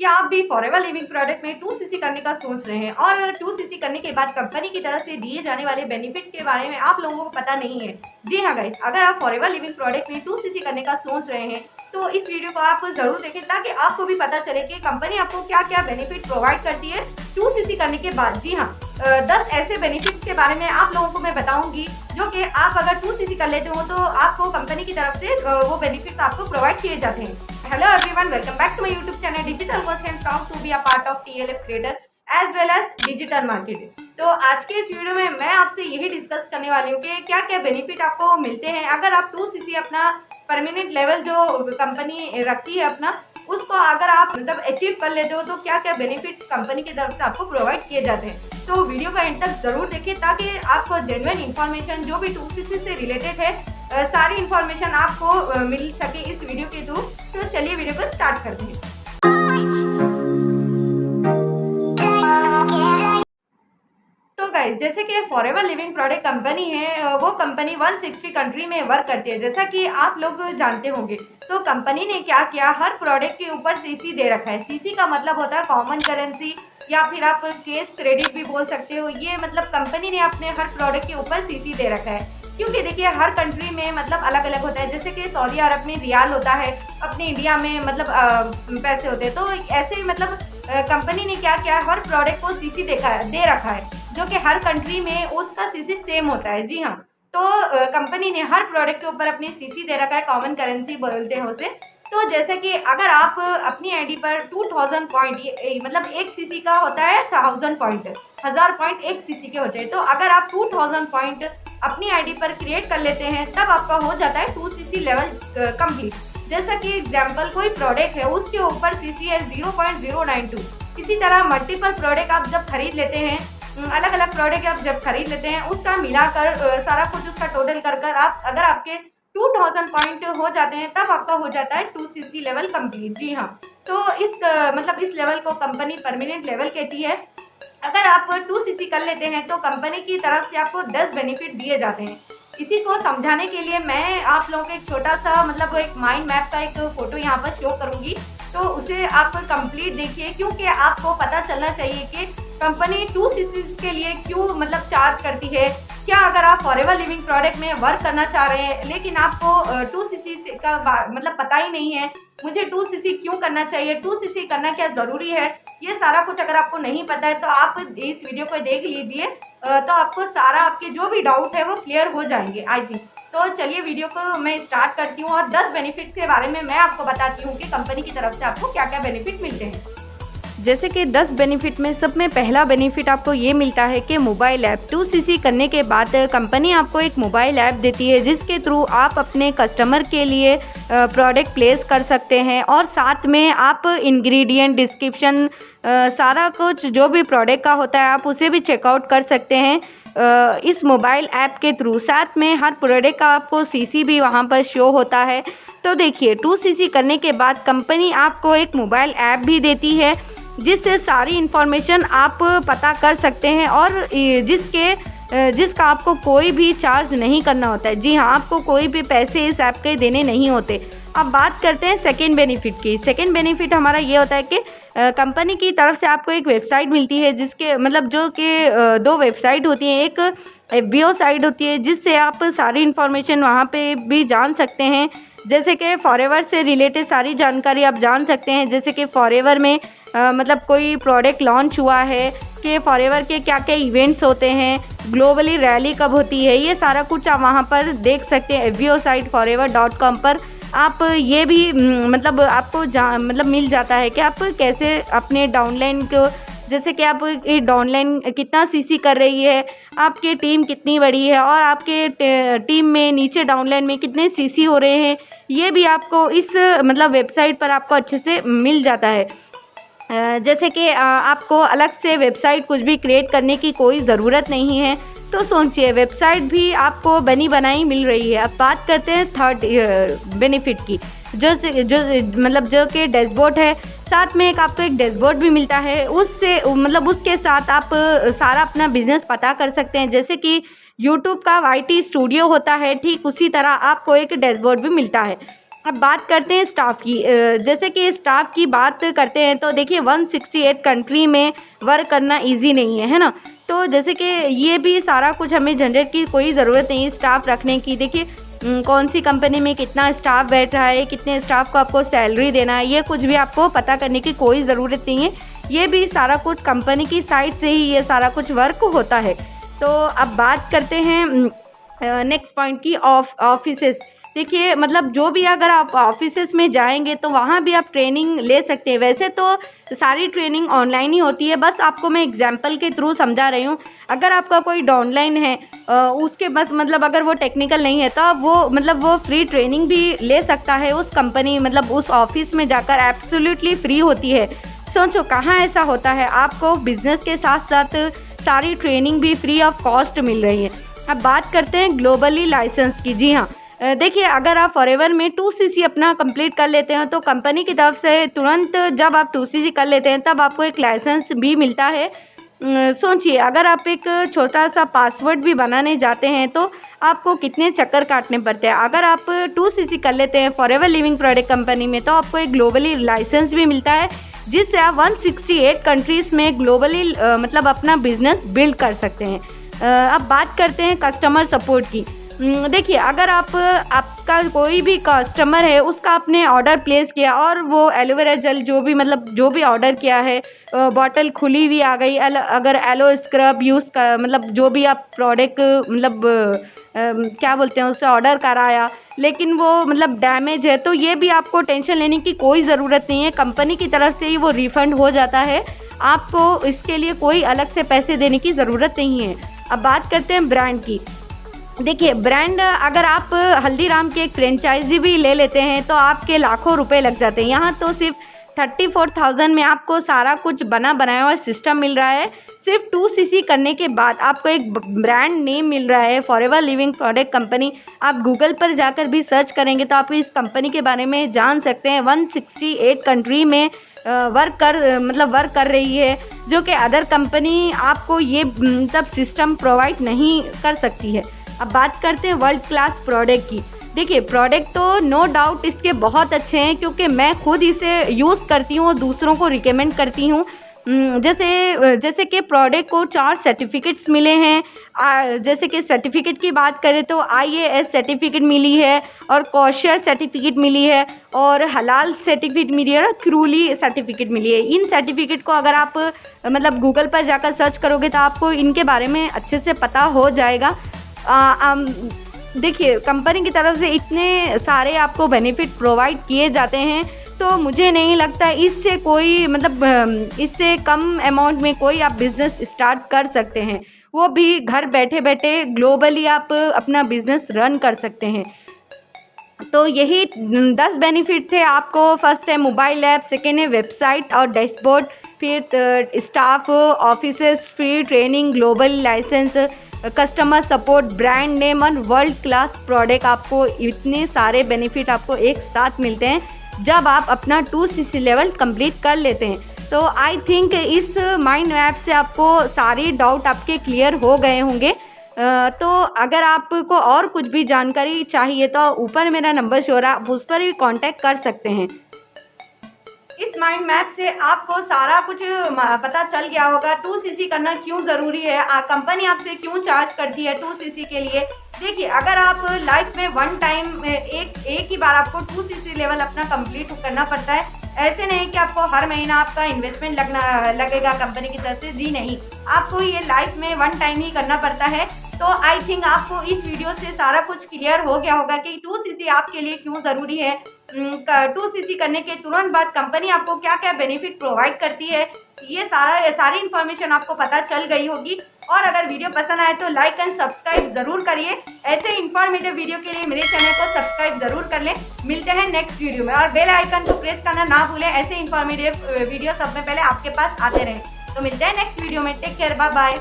क्या आप भी फॉरएवर लिविंग प्रोडक्ट में 2cc करने का सोच रहे हैं और 2cc करने के बाद कंपनी की तरफ से दिए जाने वाले बेनिफिट्स के बारे में आप लोगों को पता नहीं है? जी हाँ गाइस, अगर आप फॉरएवर लिविंग प्रोडक्ट में 2cc करने का सोच रहे हैं तो इस वीडियो को आप जरूर देखें ताकि आपको भी पता चले कि कंपनी आपको क्या क्या बेनिफिट प्रोवाइड करती है 2cc करने के बाद। जी हाँ, 10 ऐसे बेनिफिट्स के बारे में आप लोगों को मैं बताऊंगी जो कि आप अगर 2cc कर लेते हो तो आपको कंपनी की तरफ से वो बेनिफिट्स आपको प्रोवाइड किए जाते हैं। Hello everyone, welcome back to my YouTube channel Digital Coach and proud to be a part of TLF Creator as well as Digital Marketing। तो आज के इस वीडियो में मैं आपसे यही डिस्कस करने वाली हूँ कि क्या क्या बेनिफिट आपको मिलते हैं अगर आप 2cc अपना परमानेंट लेवल जो कंपनी रखती है अपना उसको अगर आप मतलब अचीव कर लेते हो तो क्या क्या बेनिफिट कंपनी की तरफ से आपको प्रोवाइड किए जाते हैं। तो वीडियो का एंड तक जरूर देखिए ताकि आपको जेन्युइन इन्फॉर्मेशन जो भी 2cc से रिलेटेड है सारी इन्फॉर्मेशन आपको मिल सके इस वीडियो के थ्रू। तो चलिए वीडियो को स्टार्ट करते हैं। तो गाइस, जैसे कि फॉरएवर लिविंग प्रोडक्ट कंपनी है वो कंपनी 160 कंट्री में वर्क करती है जैसा कि आप लोग जानते होंगे। तो कंपनी ने क्या किया, हर प्रोडक्ट के ऊपर सीसी दे रखा है। सीसी का मतलब होता है कॉमन करेंसी या फिर आप केस क्रेडिट भी बोल सकते हो। ये मतलब कंपनी ने अपने हर प्रोडक्ट के ऊपर सीसी दे रखा है क्योंकि देखिए हर कंट्री में मतलब अलग अलग होता है। जैसे कि सऊदी अरब में रियाल होता है, अपने इंडिया में मतलब पैसे होते हैं। तो ऐसे ही मतलब कंपनी ने क्या किया, हर प्रोडक्ट को सीसी दे रखा है जो कि हर कंट्री में उसका सीसी सेम होता है। जी हाँ, तो कंपनी ने हर प्रोडक्ट के ऊपर अपनी सीसी दे रखा है, कॉमन करेंसी बोलते हैं उसे। तो जैसे कि अगर आप अपनी आईडी पर 2000 पॉइंट मतलब एक सीसी का होता है 1000 पॉइंट, 1000 पॉइंट एक सीसी के होते हैं। तो अगर आप 2000 पॉइंट अपनी आईडी पर क्रिएट कर लेते हैं तब आपका हो जाता है 2cc लेवल कंप्लीट। जैसा कि एग्जांपल कोई प्रोडक्ट है उसके ऊपर सीसी है 0.092। इसी तरह मल्टीपल प्रोडक्ट आप जब खरीद लेते हैं, अलग अलग प्रोडक्ट आप जब खरीद लेते हैं उसका मिलाकर सारा कुछ उसका टोटल कर आप अगर आपके 2000 पॉइंट हो जाते हैं तब आपका हो जाता है 2cc लेवल कंप्लीट। जी हाँ, तो मतलब इस लेवल को कंपनी परमानेंट लेवल कहती है। अगर आप 2cc कर लेते हैं तो कंपनी की तरफ से आपको 10 बेनिफिट दिए जाते हैं। इसी को समझाने के लिए मैं आप लोगों को एक छोटा सा मतलब एक माइंड मैप का एक फोटो यहाँ पर शो करूँगी, तो उसे आप कंप्लीट देखिए क्योंकि आपको पता चलना चाहिए कि कंपनी 2cc के लिए क्यों मतलब चार्ज करती है। क्या अगर आप फॉरएवर लिविंग प्रोडक्ट में वर्क करना चाह रहे हैं लेकिन आपको 2cc का मतलब पता ही नहीं है मुझे 2cc क्यों करना चाहिए, 2cc करना क्या ज़रूरी है, ये सारा कुछ अगर आपको नहीं पता है तो आप इस वीडियो को देख लीजिए तो आपको सारा आपके जो भी डाउट है वो क्लियर हो जाएंगे आई थिंक। तो चलिए वीडियो को मैं स्टार्ट करती हूँ और 10 बेनिफिट के बारे में मैं आपको बताती हूँ कि कंपनी की तरफ से आपको क्या क्या बेनिफिट मिलते हैं। जैसे कि 10 बेनिफिट में सब में पहला बेनिफिट आपको ये मिलता है कि मोबाइल ऐप 2cc करने के बाद कंपनी आपको एक मोबाइल ऐप देती है जिसके थ्रू आप अपने कस्टमर के लिए प्रोडक्ट प्लेस कर सकते हैं और साथ में आप इंग्रेडिएंट डिस्क्रिप्शन सारा कुछ जो भी प्रोडक्ट का होता है आप उसे भी चेकआउट कर सकते हैं इस मोबाइल ऐप के थ्रू। साथ में हर प्रोडक्ट का आपको सीसी भी वहाँ पर शो होता है। तो देखिए 2cc करने के बाद कंपनी आपको एक मोबाइल ऐप भी देती है जिससे सारी इन्फॉर्मेशन आप पता कर सकते हैं और जिसका आपको कोई भी चार्ज नहीं करना होता है। जी हाँ, आपको कोई भी पैसे इस ऐप के देने नहीं होते। अब बात करते हैं सेकंड बेनिफिट की। सेकंड बेनिफिट हमारा ये होता है कि कंपनी की तरफ से आपको एक वेबसाइट मिलती है जिसके मतलब जो कि 2 वेबसाइट होती हैं। एक FBO साइट होती है जिससे आप सारी इन्फॉर्मेशन वहाँ पे भी जान सकते हैं। जैसे कि फॉरएवर से रिलेटेड सारी जानकारी आप जान सकते हैं। जैसे कि फॉरएवर में मतलब कोई प्रोडक्ट लॉन्च हुआ है कि फॉरएवर के क्या क्या इवेंट्स होते हैं, ग्लोबली रैली कब होती है, ये सारा कुछ आप वहाँ पर देख सकते हैं। FBO साइट forever.com पर आप ये भी मतलब आपको मतलब मिल जाता है कि आप कैसे अपने डाउनलाइन को, जैसे कि आप डाउनलाइन कितना सीसी कर रही है, आपकी टीम कितनी बड़ी है और आपके टीम में नीचे डाउनलाइन में कितने सीसी हो रहे हैं, ये भी आपको इस मतलब वेबसाइट पर आपको अच्छे से मिल जाता है। जैसे कि आपको अलग से वेबसाइट कुछ भी क्रिएट करने की कोई ज़रूरत नहीं है। तो सोचिए वेबसाइट भी आपको बनी बनाई मिल रही है। अब बात करते हैं थर्ड बेनिफिट की, जो मतलब जो कि डैशबोर्ड है। साथ में आपको एक डैशबोर्ड भी मिलता है, उससे मतलब उसके साथ आप सारा अपना बिजनेस पता कर सकते हैं। जैसे कि यूट्यूब का YT स्टूडियो होता है, ठीक उसी तरह आपको एक डैशबोर्ड भी मिलता है। अब बात करते हैं स्टाफ की। जैसे कि स्टाफ की बात करते हैं तो देखिए 168 कंट्री में वर्क करना इजी नहीं है ना। तो जैसे कि ये भी सारा कुछ हमें जनरेट की कोई ज़रूरत नहीं है स्टाफ रखने की। देखिए कौन सी कंपनी में कितना स्टाफ बैठ रहा है, कितने स्टाफ को आपको सैलरी देना है, ये कुछ भी आपको पता करने की कोई ज़रूरत नहीं है। ये भी सारा कुछ कंपनी की साइड से ही ये सारा कुछ वर्क होता है। तो अब बात करते हैं नेक्स्ट पॉइंट की ऑफिसेस। देखिए मतलब जो भी अगर आप ऑफिसेस में जाएंगे तो वहाँ भी आप ट्रेनिंग ले सकते हैं। वैसे तो सारी ट्रेनिंग ऑनलाइन ही होती है, बस आपको मैं एग्जांपल के थ्रू समझा रही हूँ। अगर आपका कोई ऑनलाइन है उसके बस मतलब अगर वो टेक्निकल नहीं है तो आप वो फ्री ट्रेनिंग भी ले सकता है उस कंपनी मतलब उस ऑफिस में जाकर, एब्सोल्युटली फ्री होती है। सोचो कहाँ ऐसा होता है, आपको बिजनेस के साथ साथ सारी ट्रेनिंग भी फ्री ऑफ कॉस्ट मिल रही है। अब बात करते हैं ग्लोबली लाइसेंस की। जी हाँ, देखिए अगर आप फॉरएवर में 2cc अपना कंप्लीट कर लेते हैं तो कंपनी की तरफ से तुरंत जब आप 2cc कर लेते हैं तब आपको एक लाइसेंस भी मिलता है। सोचिए अगर आप एक छोटा सा पासवर्ड भी बनाने जाते हैं तो आपको कितने चक्कर काटने पड़ते हैं। अगर आप 2cc कर लेते हैं फॉरएवर लिविंग प्रोडक्ट कंपनी में तो आपको एक ग्लोबली लाइसेंस भी मिलता है, जिससे आप 168 कंट्रीज़ में ग्लोबली मतलब अपना बिजनेस बिल्ड कर सकते हैं। अब बात करते हैं कस्टमर सपोर्ट की। देखिए अगर आपका कोई भी कस्टमर है, उसका आपने ऑर्डर प्लेस किया और वो एलोवेरा जेल जो भी ऑर्डर किया है, बॉटल खुली हुई आ गई, अगर एलो स्क्रब यूज़ कर मतलब जो भी आप प्रोडक्ट क्या बोलते हैं उससे ऑर्डर कराया, लेकिन वो मतलब डैमेज है, तो ये भी आपको टेंशन लेने की कोई ज़रूरत नहीं है। कंपनी की तरफ से ही वो रिफ़ंड हो जाता है, आपको इसके लिए कोई अलग से पैसे देने की ज़रूरत नहीं है। अब बात करते हैं ब्रांड की। देखिए ब्रांड अगर आप हल्दीराम की एक फ्रेंचाइजी भी ले लेते हैं तो आपके लाखों रुपए लग जाते हैं। यहाँ तो सिर्फ 34,000 में आपको सारा कुछ बना बनाया हुआ सिस्टम मिल रहा है। सिर्फ 2cc करने के बाद आपको एक ब्रांड नेम मिल रहा है, फॉरएवर लिविंग प्रोडक्ट कंपनी। आप गूगल पर जाकर भी सर्च करेंगे तो आप इस कंपनी के बारे में जान सकते हैं। 168 कंट्री में वर्क कर रही है, जो कि अदर कंपनी आपको ये मतलब सिस्टम प्रोवाइड नहीं कर सकती है। अब बात करते हैं वर्ल्ड क्लास प्रोडक्ट की। देखिए प्रोडक्ट तो नो डाउट इसके बहुत अच्छे हैं, क्योंकि मैं खुद इसे यूज़ करती हूँ और दूसरों को रिकमेंड करती हूँ। जैसे कि प्रोडक्ट को 4 सर्टिफिकेट्स मिले हैं। जैसे कि सर्टिफिकेट की बात करें तो IAS सर्टिफिकेट मिली है और कॉशर सर्टिफिकेट मिली है और हलाल सर्टिफिकेट मिली है और क्रूली सर्टिफिकेट मिली है। इन सर्टिफिकेट को अगर आप मतलब गूगल पर जाकर सर्च करोगे तो आपको इनके बारे में अच्छे से पता हो जाएगा। देखिए कंपनी की तरफ से इतने सारे आपको बेनिफिट प्रोवाइड किए जाते हैं, तो मुझे नहीं लगता इससे कोई मतलब इससे कम अमाउंट में कोई आप बिज़नेस स्टार्ट कर सकते हैं। वो भी घर बैठे बैठे ग्लोबली आप अपना बिज़नेस रन कर सकते हैं। तो यही 10 बेनिफिट थे आपको। फर्स्ट है मोबाइल ऐप, सेकेंड है वेबसाइट और डैशबोर्ड, फिर staff, offices, free training, global licence, customer support, brand name और वर्ल्ड क्लास प्रोडक्ट। आपको इतने सारे बेनिफिट आपको एक साथ मिलते हैं जब आप अपना 2cc लेवल कंप्लीट कर लेते हैं। तो आई थिंक इस माइंड मैप से आपको सारी डाउट आपके क्लियर हो गए होंगे। तो अगर आपको और कुछ भी जानकारी चाहिए तो ऊपर मेरा नंबर शो रहा है, आप उस पर भी कांटेक्ट कर सकते हैं। इस माइंड मैप से आपको सारा कुछ पता चल गया होगा 2cc करना क्यों ज़रूरी है, कंपनी आपसे क्यों चार्ज करती है 2cc के लिए। देखिए अगर आप लाइफ में वन टाइम एक ही बार आपको 2cc लेवल अपना कंप्लीट करना पड़ता है, ऐसे नहीं कि आपको हर महीना आपका इन्वेस्टमेंट लगेगा कंपनी की तरफ से। जी नहीं, आपको ये लाइफ में वन टाइम ही करना पड़ता है। तो आई थिंक आपको इस वीडियो से सारा कुछ क्लियर हो गया होगा कि 2cc आपके लिए क्यों ज़रूरी है। 2cc करने के तुरंत बाद कंपनी आपको क्या क्या बेनिफिट प्रोवाइड करती है, ये सारी इन्फॉर्मेशन आपको पता चल गई होगी। और अगर वीडियो पसंद आए तो लाइक एंड सब्सक्राइब ज़रूर करिए। ऐसे इन्फॉर्मेटिव वीडियो के लिए मेरे चैनल को सब्सक्राइब ज़रूर कर लें। मिलते हैं नेक्स्ट वीडियो में, और बेल आइकन को प्रेस करना ना भूलें, ऐसे इन्फॉर्मेटिव वीडियो सब में पहले आपके पास आते रहें। तो मिलते हैं नेक्स्ट वीडियो में। Take care, bye bye.